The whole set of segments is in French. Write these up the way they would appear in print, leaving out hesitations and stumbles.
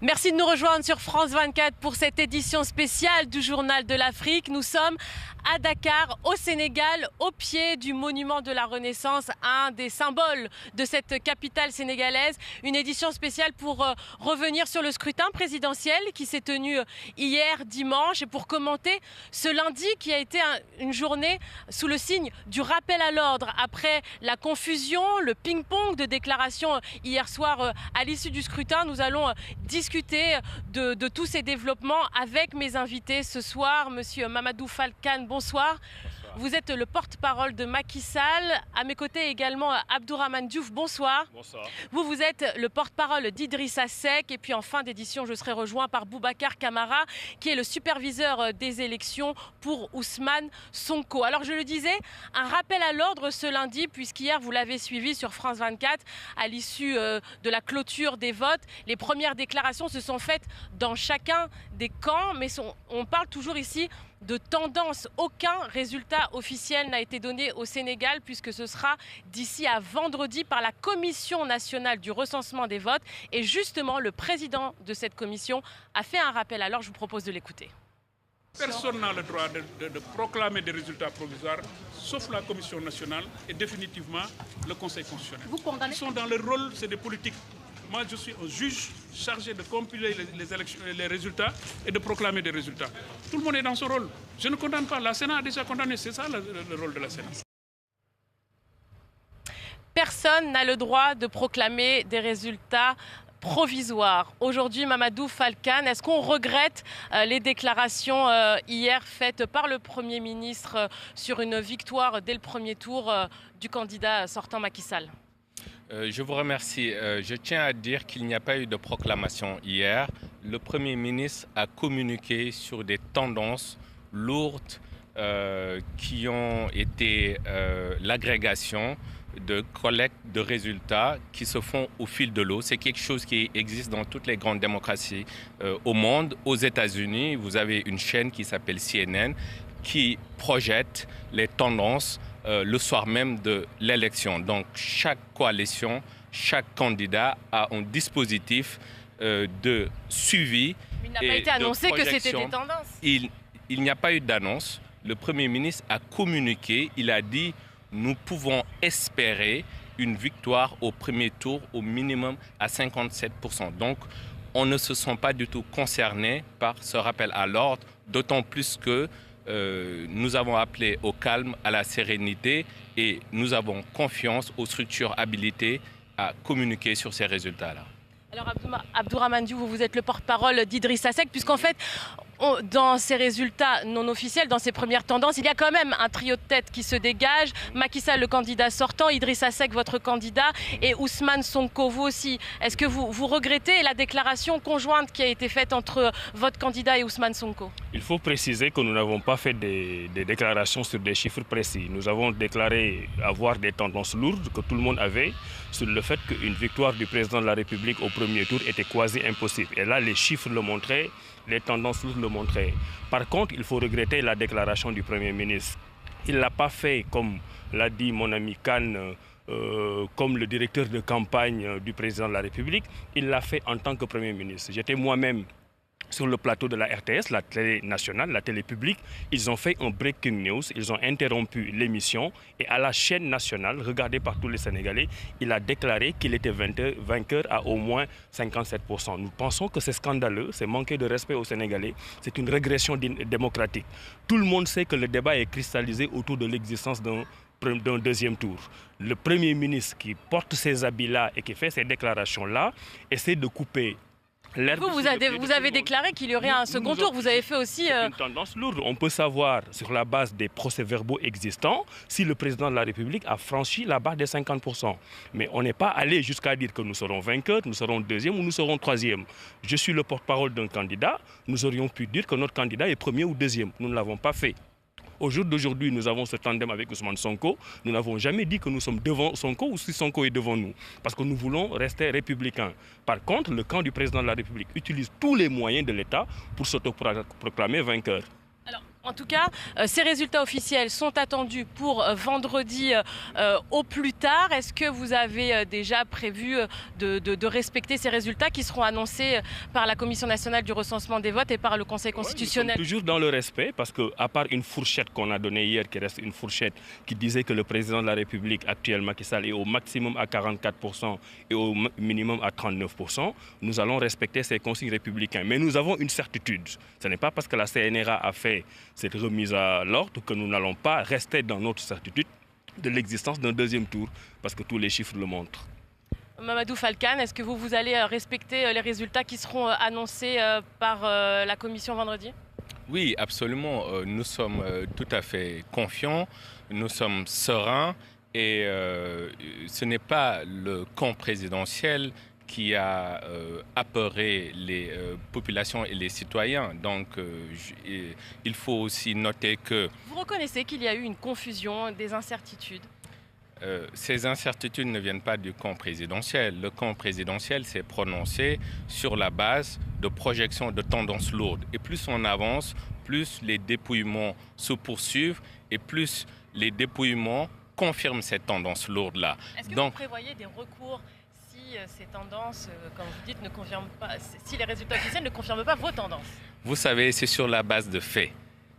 Merci de nous rejoindre sur France 24 pour cette édition spéciale du Journal de l'Afrique. Nous sommes à Dakar, au Sénégal, au pied du monument de la Renaissance, un des symboles de cette capitale sénégalaise. Une édition spéciale pour revenir sur le scrutin présidentiel qui s'est tenu hier dimanche et pour commenter ce lundi qui a été une journée sous le signe du rappel à l'ordre après la confusion, le ping-pong de déclarations hier soir à l'issue du scrutin. Nous allons discuter de tous ces développements avec mes invités ce soir. Monsieur Mamadou Fall Kane, bonsoir. Bonsoir. Vous êtes le porte-parole de Macky Sall. À mes côtés également Abdourahmane Diouf, bonsoir. Bonsoir. Vous êtes le porte-parole d'Idrissa Seck. Et puis en fin d'édition, je serai rejoint par Boubacar Camara, qui est le superviseur des élections pour Ousmane Sonko. Alors je le disais, un rappel à l'ordre ce lundi, puisqu'hier, vous l'avez suivi sur France 24, à l'issue de la clôture des votes. Les premières déclarations se sont faites dans chacun des camps, mais on parle toujours ici de tendance. Aucun résultat officiel n'a été donné au Sénégal puisque ce sera d'ici à vendredi par la Commission nationale du recensement des votes. Et justement, le président de cette commission a fait un rappel. Alors, je vous propose de l'écouter. Personne n'a le droit de proclamer des résultats provisoires, sauf la Commission nationale et définitivement le Conseil constitutionnel. Vous condamnez? Ils sont dans le rôle, c'est des politiques. Moi, je suis un juge chargé de compiler les résultats et de proclamer des résultats. Tout le monde est dans ce rôle. Je ne condamne pas. La Sénat a déjà condamné. C'est ça le rôle de la Sénat. Personne n'a le droit de proclamer des résultats provisoires. Aujourd'hui, Mamadou Fall Kane, est-ce qu'on regrette les déclarations hier faites par le Premier ministre sur une victoire dès le premier tour du candidat sortant Macky Sall ? Je vous remercie. Je tiens à dire qu'il n'y a pas eu de proclamation hier. Le Premier ministre a communiqué sur des tendances lourdes qui ont été l'agrégation de collecte de résultats qui se font au fil de l'eau. C'est quelque chose qui existe dans toutes les grandes démocraties au monde. Aux États-Unis, vous avez une chaîne qui s'appelle CNN qui projette les tendances le soir même de l'élection. Donc chaque coalition, chaque candidat a un dispositif de suivi. Mais il n'a pas été annoncé que c'était des tendances. Il n'y a pas eu d'annonce. Le Premier ministre a communiqué, il a dit nous pouvons espérer une victoire au premier tour au minimum à 57%. Donc on ne se sent pas du tout concerné par ce rappel à l'ordre, d'autant plus que nous avons appelé au calme, à la sérénité et nous avons confiance aux structures habilitées à communiquer sur ces résultats-là. Alors Abdourahmane Diouf, vous êtes le porte-parole d'Idrissa Seck, puisqu'en fait, dans ces résultats non officiels, dans ces premières tendances, il y a quand même un trio de tête qui se dégage. Macky Sall, le candidat sortant, Idrissa Seck, votre candidat, et Ousmane Sonko, vous aussi. Est-ce que vous regrettez la déclaration conjointe qui a été faite entre votre candidat et Ousmane Sonko? Il faut préciser que nous n'avons pas fait des déclarations sur des chiffres précis. Nous avons déclaré avoir des tendances lourdes que tout le monde avait sur le fait qu'une victoire du président de la République au premier tour était quasi impossible. Et là, les chiffres le montraient, les tendances lourdes le montraient. Par contre, il faut regretter la déclaration du Premier ministre. Il ne l'a pas fait, comme l'a dit mon ami Kane, comme le directeur de campagne du président de la République. Il l'a fait en tant que Premier ministre. J'étais moi-même sur le plateau de la RTS, la télé nationale, la télé publique. Ils ont fait un breaking news, ils ont interrompu l'émission et à la chaîne nationale, regardée par tous les Sénégalais, il a déclaré qu'il était vainqueur à au moins 57%. Nous pensons que c'est scandaleux, c'est manquer de respect aux Sénégalais, c'est une régression démocratique. Tout le monde sait que le débat est cristallisé autour de l'existence d'un deuxième tour. Le Premier ministre qui porte ces habits-là et qui fait ces déclarations-là essaie de couper. Vous avez déclaré qu'il y aurait un second tour. Vous avez fait aussi... C'est une tendance lourde. On peut savoir, sur la base des procès-verbaux existants, si le président de la République a franchi la barre des 50%. Mais on n'est pas allé jusqu'à dire que nous serons vainqueurs, nous serons deuxième ou nous serons troisième. Je suis le porte-parole d'un candidat. Nous aurions pu dire que notre candidat est premier ou deuxième. Nous ne l'avons pas fait. Au jour d'aujourd'hui, nous avons ce tandem avec Ousmane Sonko. Nous n'avons jamais dit que nous sommes devant Sonko ou si Sonko est devant nous. Parce que nous voulons rester républicains. Par contre, le camp du président de la République utilise tous les moyens de l'État pour s'autoproclamer vainqueur. Alors, En tout cas, ces résultats officiels sont attendus pour vendredi au plus tard. Est-ce que vous avez déjà prévu de respecter ces résultats qui seront annoncés par la Commission nationale du recensement des votes et par le Conseil constitutionnel? Nous sommes toujours dans le respect parce qu'à part une fourchette qu'on a donnée hier, qui reste une fourchette qui disait que le président de la République actuel, Macky Sall, est au maximum à 44% et au minimum à 39%, nous allons respecter ces consignes républicaines. Mais nous avons une certitude. Ce n'est pas parce que la CNRA a fait cette remise à l'ordre que nous n'allons pas rester dans notre certitude de l'existence d'un deuxième tour, parce que tous les chiffres le montrent. Mamadou Falcane, est-ce que vous allez respecter les résultats qui seront annoncés par la Commission vendredi? Oui, absolument. Nous sommes tout à fait confiants, nous sommes sereins et ce n'est pas le camp présidentiel qui a apeuré les populations et les citoyens. Donc il faut aussi noter que... Vous reconnaissez qu'il y a eu une confusion, des incertitudes? Ces incertitudes ne viennent pas du camp présidentiel. Le camp présidentiel s'est prononcé sur la base de projections de tendances lourdes. Et plus on avance, plus les dépouillements se poursuivent et plus les dépouillements confirment cette tendance lourde-là. Est-ce que vous prévoyez des recours si ces tendances, comme vous dites, ne confirment pas, si les résultats officiels ne confirment pas vos tendances? Vous savez, c'est sur la base de faits.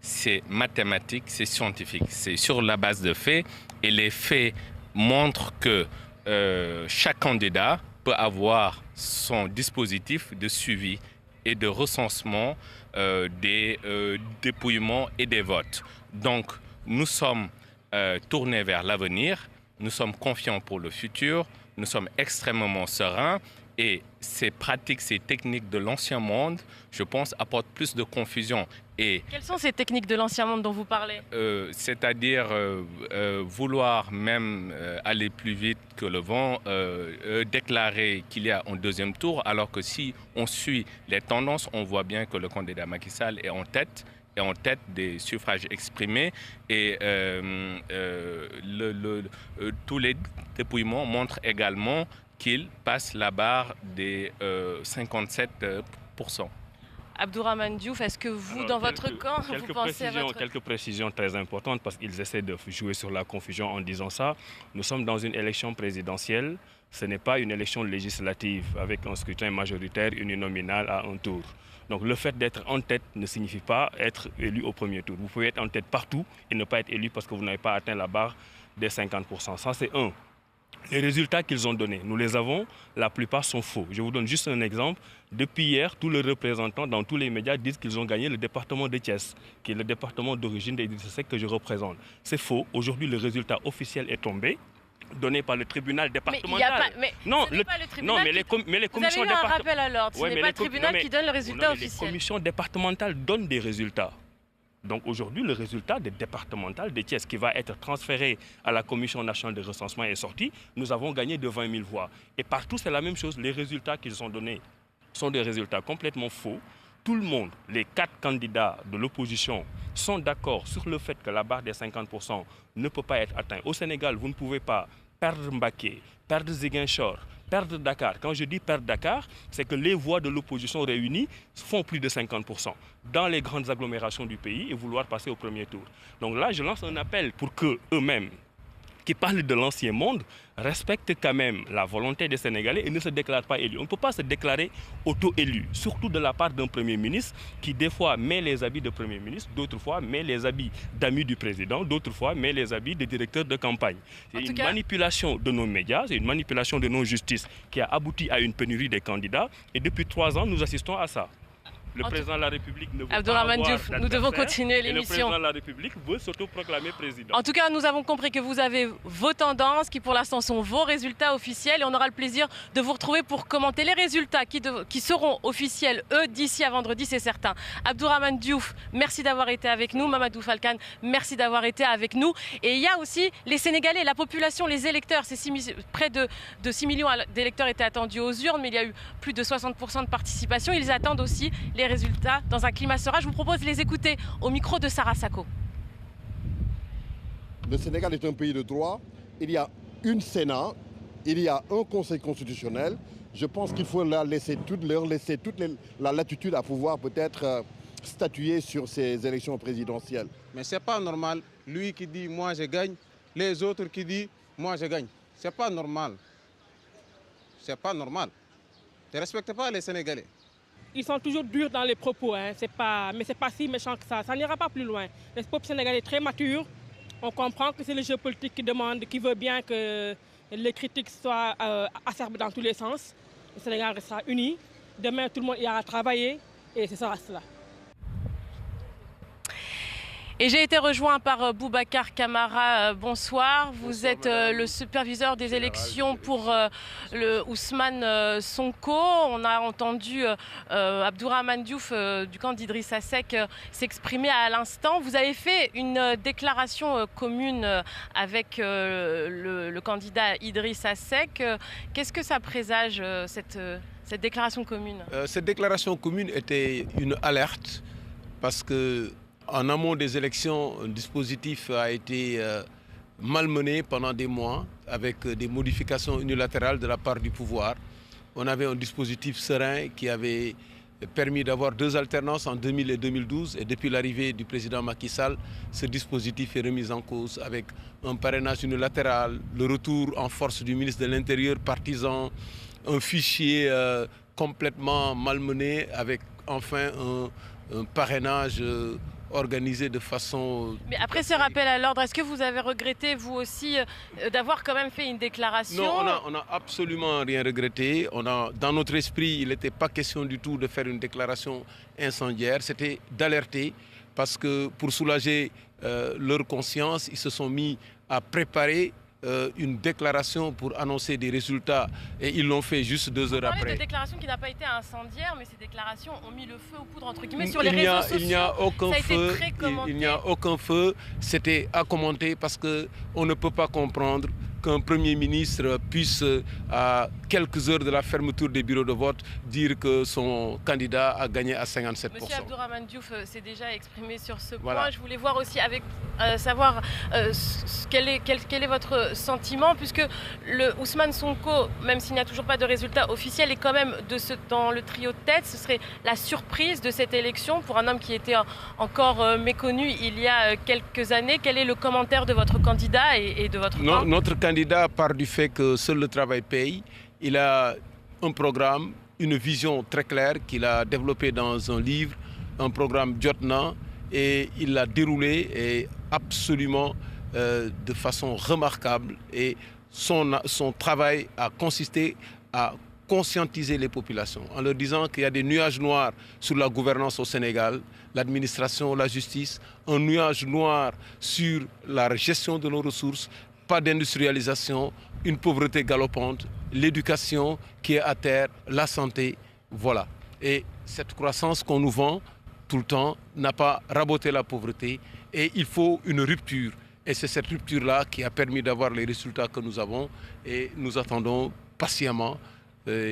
C'est mathématique, c'est scientifique. C'est sur la base de faits et les faits montrent que chaque candidat peut avoir son dispositif de suivi et de recensement des dépouillements et des votes. Donc, nous sommes tournés vers l'avenir, nous sommes confiants pour le futur, nous sommes extrêmement sereins et ces pratiques, ces techniques de l'ancien monde, je pense, apportent plus de confusion. Et quelles sont ces techniques de l'ancien monde dont vous parlez? C'est-à-dire vouloir même aller plus vite que le vent, déclarer qu'il y a un deuxième tour, alors que si on suit les tendances, on voit bien que le candidat Macky Sall est en tête des suffrages exprimés et tous les dépouillements montrent également qu'il passe la barre des 57%. Abdourahmane Diouf, est-ce que vous, dans votre camp, vous pensez à votre... Quelques précisions très importantes parce qu'ils essaient de jouer sur la confusion en disant ça. Nous sommes dans une élection présidentielle. Ce n'est pas une élection législative avec un scrutin majoritaire uninominal à un tour. Donc le fait d'être en tête ne signifie pas être élu au premier tour. Vous pouvez être en tête partout et ne pas être élu parce que vous n'avez pas atteint la barre des 50%. Ça, c'est un. Les résultats qu'ils ont donnés, nous les avons, la plupart sont faux. Je vous donne juste un exemple. Depuis hier, tous les représentants dans tous les médias disent qu'ils ont gagné le département de Thiès, qui est le département d'origine d'Idrissa Seck que je représente. C'est faux. Aujourd'hui, le résultat officiel est tombé, donné par le tribunal départemental. Mais les commissions départementales... Vous avez eu un rappel à l'ordre, ce n'est pas le tribunal qui donne le résultat officiel. Les commissions départementales donnent des résultats. Donc aujourd'hui, le résultat des départementales de Thiès qui va être transféré à la Commission nationale de recensement est sorti. Nous avons gagné de 20 000 voix. Et partout, c'est la même chose. Les résultats qu'ils ont donnés sont des résultats complètement faux. Tout le monde, les 4 candidats de l'opposition, sont d'accord sur le fait que la barre des 50% ne peut pas être atteinte. Au Sénégal, vous ne pouvez pas perdre Mbacké, perdre Ziguinchor, perdre Dakar. Quand je dis perdre Dakar, c'est que les voix de l'opposition réunies font plus de 50% dans les grandes agglomérations du pays et vouloir passer au premier tour. Donc là, je lance un appel pour qu'eux-mêmes, qui parlent de l'ancien monde, respectent quand même la volonté des Sénégalais et ne se déclarent pas élus. On ne peut pas se déclarer auto-élu, surtout de la part d'un Premier ministre qui des fois met les habits de Premier ministre, d'autres fois met les habits d'amis du président, d'autres fois met les habits de directeur de campagne. C'est une manipulation de nos médias, c'est une manipulation de nos justices qui a abouti à une pénurie des candidats et depuis 3 ans, nous assistons à ça. Le président de la République ne veut pas avoir Diouf, nous devons continuer l'émission. Le président de la République veut s'autoproclamer président. En tout cas, nous avons compris que vous avez vos tendances, qui pour l'instant sont vos résultats officiels. Et on aura le plaisir de vous retrouver pour commenter les résultats qui seront officiels, eux, d'ici à vendredi, c'est certain. Abdourahmane Diouf, merci d'avoir été avec nous. Mamadou Falcane, merci d'avoir été avec nous. Et il y a aussi les Sénégalais, la population, les électeurs. Près de 6 millions d'électeurs étaient attendus aux urnes, mais il y a eu plus de 60% de participation. Ils attendent aussi les résultats dans un climat serein. Je vous propose de les écouter au micro de Sarah Sako. Le Sénégal est un pays de droit. Il y a une Sénat, il y a un Conseil constitutionnel. Je pense qu'il faut leur laisser toute la latitude à pouvoir peut-être statuer sur ces élections présidentielles. Mais ce n'est pas normal. Lui qui dit « moi je gagne », les autres qui disent « moi je gagne ». Ce n'est pas normal. Ce n'est pas normal. Tu ne respectes pas les Sénégalais. Ils sont toujours durs dans les propos, hein. Mais ce n'est pas si méchant que ça. Ça n'ira pas plus loin. Le peuple sénégalais est très mature. On comprend que c'est le jeu politique qui demande, qui veut bien que les critiques soient acerbes dans tous les sens. Le Sénégal restera uni. Demain, tout le monde ira travailler et ce sera cela. Et j'ai été rejoint par Boubacar Camara. Bonsoir. Vous êtes le superviseur des élections pour le Ousmane Sonko. On a entendu Abdourahmane Diouf du camp d'Idrissa Seck s'exprimer à l'instant. Vous avez fait une déclaration commune avec le candidat Idrissa Seck. Qu'est-ce que ça présage, cette déclaration commune? Cette déclaration commune était une alerte parce que en amont des élections, un dispositif a été malmené pendant des mois avec des modifications unilatérales de la part du pouvoir. On avait un dispositif serein qui avait permis d'avoir 2 alternances en 2000 et 2012 et depuis l'arrivée du président Macky Sall, ce dispositif est remis en cause avec un parrainage unilatéral, le retour en force du ministre de l'Intérieur partisan, un fichier complètement malmené avec enfin un parrainage organisé de façon... Mais après ce rappel à l'ordre, est-ce que vous avez regretté, vous aussi, d'avoir quand même fait une déclaration? Non, on n'a absolument rien regretté. Dans notre esprit, il n'était pas question du tout de faire une déclaration incendiaire. C'était d'alerter parce que pour soulager leur conscience, ils se sont mis à préparer une déclaration pour annoncer des résultats et ils l'ont fait juste 2 heures après. Vous parlez de déclaration qui n'a pas été incendiaire, mais ces déclarations ont mis le feu aux poudres entre guillemets sur les réseaux sociaux. Il n'y a aucun feu. Il n'y a aucun feu. C'était à commenter parce qu'on ne peut pas comprendre qu'un Premier ministre puisse, à quelques heures de la fermeture des bureaux de vote, dire que son candidat a gagné à 57%. Monsieur Abdourahmane Diouf s'est déjà exprimé sur ce point. Voilà. Je voulais voir aussi savoir quel est votre sentiment, puisque le Ousmane Sonko, même s'il n'y a toujours pas de résultat officiel, est quand même dans le trio de tête. Ce serait la surprise de cette élection pour un homme qui était encore méconnu il y a quelques années. Quel est le commentaire de votre candidat et de votre camp? Notre candidat part du fait que seul le travail paye. Il a un programme, une vision très claire qu'il a développé dans un livre, un programme Jotna, et il l'a déroulé et absolument de façon remarquable. Et son travail a consisté à conscientiser les populations en leur disant qu'il y a des nuages noirs sur la gouvernance au Sénégal, l'administration, la justice, un nuage noir sur la gestion de nos ressources, pas d'industrialisation, une pauvreté galopante, l'éducation qui est à terre, la santé, voilà. Et cette croissance qu'on nous vend tout le temps n'a pas raboté la pauvreté et il faut une rupture. Et c'est cette rupture-là qui a permis d'avoir les résultats que nous avons et nous attendons patiemment.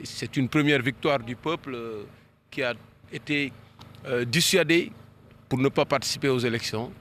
C'est une première victoire du peuple qui a été dissuadé pour ne pas participer aux élections.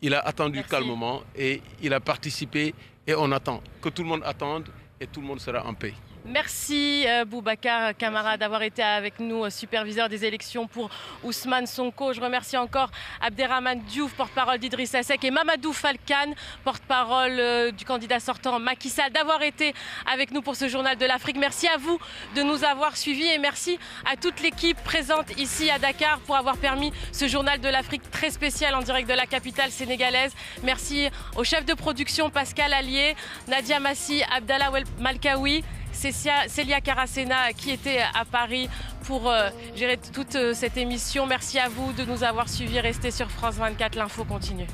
Il a attendu calmement et il a participé et on attend. Que tout le monde attende et tout le monde sera en paix. Merci Boubacar Camara d'avoir été avec nous, superviseur des élections pour Ousmane Sonko. Je remercie encore Abderrahmane Diouf, porte-parole d'Idrissa Seck, et Mamadou Falcane, porte-parole du candidat sortant Macky Sall, d'avoir été avec nous pour ce journal de l'Afrique. Merci à vous de nous avoir suivis et merci à toute l'équipe présente ici à Dakar pour avoir permis ce journal de l'Afrique très spécial en direct de la capitale sénégalaise. Merci au chef de production Pascal Allier, Nadia Massi, Abdallah Malkaoui, Célia Caracena qui était à Paris pour gérer toute cette émission. Merci à vous de nous avoir suivis. Restez sur France 24, l'info continue.